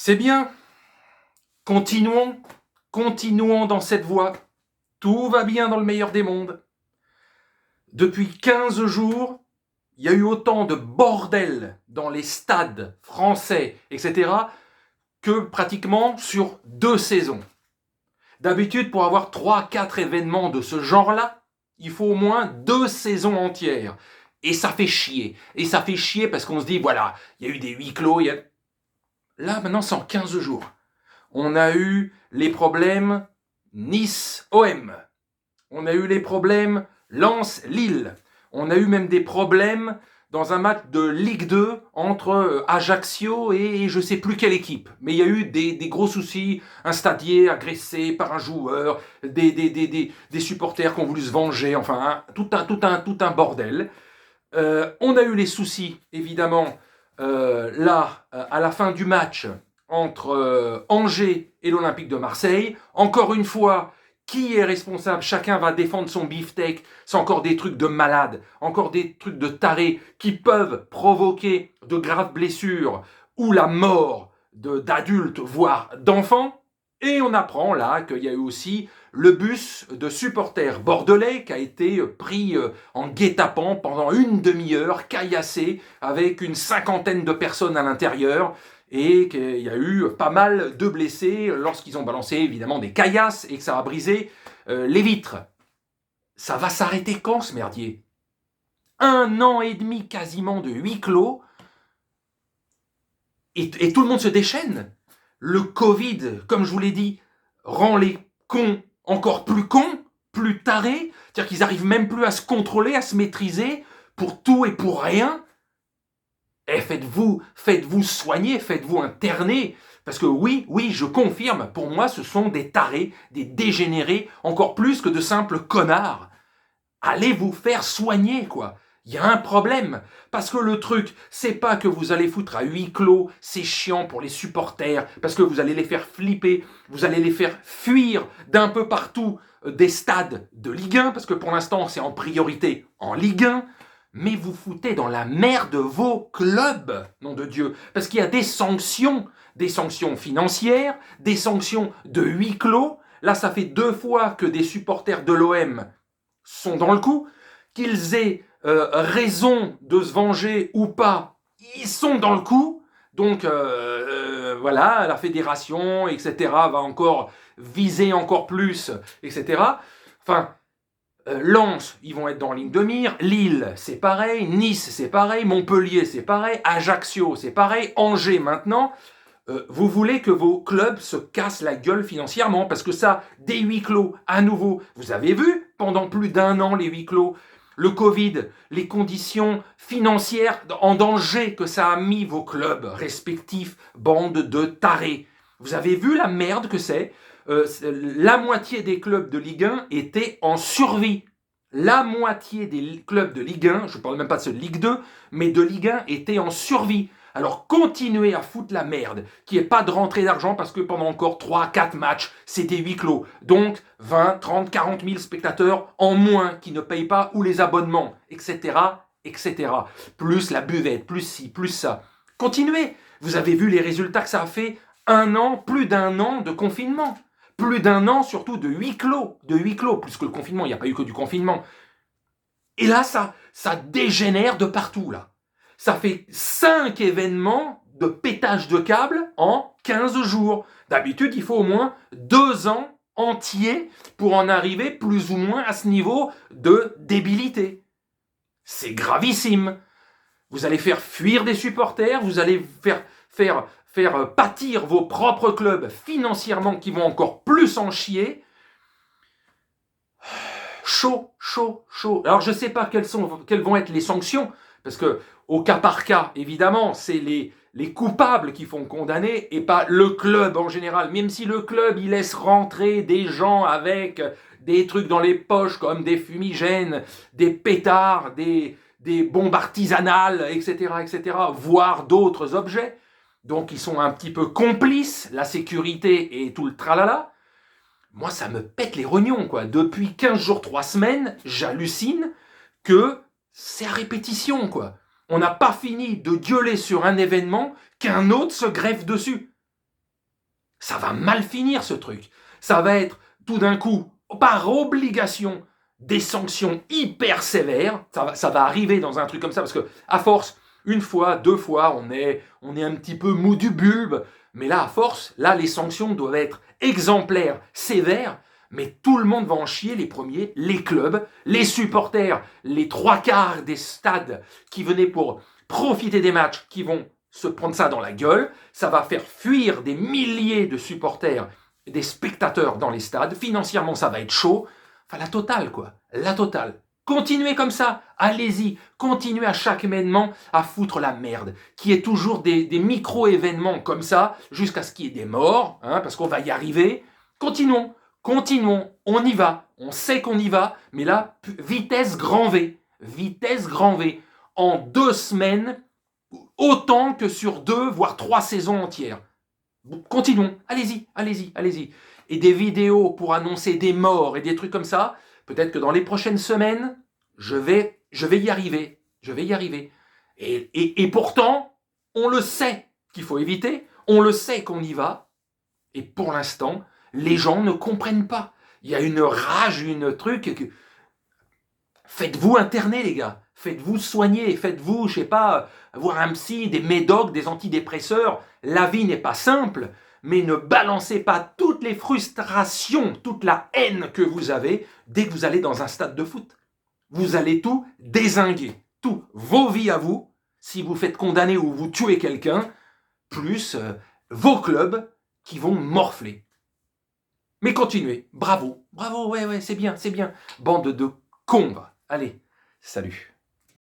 C'est bien, continuons, continuons dans cette voie. Tout va bien dans le meilleur des mondes. Depuis 15 jours, il y a eu autant de bordel dans les stades français, etc., que pratiquement sur 2 saisons. D'habitude, pour avoir 3-4 événements de ce genre-là, il faut au moins 2 saisons entières. Et ça fait chier. Et ça fait chier parce qu'on se dit, voilà, il y a eu des huis clos. Là, maintenant, c'est en 15 jours. On a eu les problèmes Nice-OM. On a eu les problèmes Lens-Lille. On a eu même des problèmes dans un match de Ligue 2 entre Ajaccio et je ne sais plus quelle équipe. Mais il y a eu des gros soucis, un stadier agressé par un joueur, des supporters qui ont voulu se venger, enfin, tout un bordel. On a eu les soucis, évidemment, à la fin du match, entre Angers et l'Olympique de Marseille. Encore une fois, qui est responsable? Chacun va défendre son beefsteak. C'est encore des trucs de malades, encore des trucs de tarés qui peuvent provoquer de graves blessures ou la mort d'adultes, voire d'enfants. Et on apprend là qu'il y a eu aussi le bus de supporters bordelais qui a été pris en guet-apens pendant une demi-heure, caillassé, avec une 50aine de personnes à l'intérieur, et qu'il y a eu pas mal de blessés lorsqu'ils ont balancé évidemment des caillasses et que ça a brisé les vitres. Ça va s'arrêter quand ce merdier? 1 an et demi quasiment de huis clos, et tout le monde se déchaîne. Le Covid, comme je vous l'ai dit, rend les cons encore plus cons, plus tarés, c'est-à-dire qu'ils n'arrivent même plus à se contrôler, à se maîtriser, pour tout et pour rien. Eh, faites-vous soigner, faites-vous interner, parce que oui, je confirme, pour moi, ce sont des tarés, des dégénérés, encore plus que de simples connards. Allez vous faire soigner, quoi. Il y a un problème, parce que le truc, c'est pas que vous allez foutre à huis clos, c'est chiant pour les supporters, parce que vous allez les faire flipper, vous allez les faire fuir d'un peu partout des stades de Ligue 1, parce que pour l'instant, c'est en priorité en Ligue 1, mais vous foutez dans la merde vos clubs, nom de Dieu, parce qu'il y a des sanctions financières, des sanctions de huis clos. Là, ça fait 2 fois que des supporters de l'OM sont dans le coup, qu'ils aient raison de se venger ou pas, ils sont dans le coup. Donc voilà, la fédération, etc., va encore viser encore plus, etc. Enfin, Lens, ils vont être dans ligne de mire. Lille, c'est pareil. Nice, c'est pareil. Montpellier, c'est pareil. Ajaccio, c'est pareil. Angers, maintenant. Vous voulez que vos clubs se cassent la gueule financièrement, parce que ça, des huis clos, à nouveau, vous avez vu, pendant plus d'1 an, les huis clos, le Covid, les conditions financières en danger que ça a mis vos clubs respectifs, bande de tarés. Vous avez vu la merde que c'est? La moitié des clubs de Ligue 1 étaient en survie. La moitié des clubs de Ligue 1, je ne parle même pas de ceux de Ligue 2, mais de Ligue 1 étaient en survie. Alors continuez à foutre la merde, qu'il n'y ait pas de rentrée d'argent parce que pendant encore 3-4 matchs, c'était huis clos. Donc 20, 30, 40 000 spectateurs en moins qui ne payent pas ou les abonnements, etc., etc. Plus la buvette, plus ci, plus ça. Continuez. Vous avez vu les résultats que ça a fait? 1 an, plus d'1 an de confinement. Plus d'1 an surtout de huis clos. Plus que le confinement, il n'y a pas eu que du confinement. Et là, ça dégénère de partout, là. Ça fait 5 événements de pétage de câble en 15 jours. D'habitude, il faut au moins 2 ans entiers pour en arriver plus ou moins à ce niveau de débilité. C'est gravissime. Vous allez faire fuir des supporters, vous allez faire pâtir vos propres clubs financièrement qui vont encore plus en chier. Chaud. Alors je ne sais pas quelles vont être les sanctions, parce que au cas par cas, évidemment, c'est les coupables qui font condamner et pas le club en général. Même si le club, il laisse rentrer des gens avec des trucs dans les poches comme des fumigènes, des pétards, des bombes artisanales, etc., voire d'autres objets. Donc ils sont un petit peu complices, la sécurité et tout le tralala. Moi, ça me pète les rognons, quoi. Depuis 15 jours, 3 semaines, j'hallucine que c'est à répétition, quoi. On n'a pas fini de gueuler sur un événement qu'un autre se greffe dessus. Ça va mal finir ce truc. Ça va être tout d'un coup, par obligation, des sanctions hyper sévères. Ça va arriver dans un truc comme ça parce que à force, une fois, deux fois, on est un petit peu mou du bulbe. Mais là, à force, là, les sanctions doivent être exemplaires, sévères. Mais tout le monde va en chier, les premiers, les clubs, les supporters, les trois quarts des stades qui venaient pour profiter des matchs, qui vont se prendre ça dans la gueule. Ça va faire fuir des milliers de supporters, des spectateurs dans les stades. Financièrement, ça va être chaud. Enfin, la totale, quoi. La totale. Continuez comme ça, allez-y, continuez à chaque événement à foutre la merde, qui est toujours des micro-événements comme ça, jusqu'à ce qu'il y ait des morts, hein, parce qu'on va y arriver. Continuons, continuons, on y va, on sait qu'on y va, mais là, vitesse grand V, vitesse grand V. En 2 semaines, autant que sur 2, voire 3 saisons entières. Continuons, allez-y, allez-y, allez-y. Et des vidéos pour annoncer des morts et des trucs comme ça, peut-être que dans les prochaines semaines, je vais y arriver. Je vais y arriver. Et pourtant, on le sait qu'il faut éviter, on le sait qu'on y va, et pour l'instant, les gens ne comprennent pas. Il y a une rage, une truc. Faites-vous interner, les gars. Faites-vous soigner. Faites-vous, je sais pas, voir un psy, des médocs, des antidépresseurs. La vie n'est pas simple, mais ne balancez pas toutes les frustrations, toute la haine que vous avez dès que vous allez dans un stade de foot. Vous allez tout dézinguer. Tout. Vos vies à vous, si vous faites condamner ou vous tuez quelqu'un, plus vos clubs qui vont morfler. Mais continuez. Bravo. Bravo, ouais, c'est bien, c'est bien. Bande de cons. Allez, salut.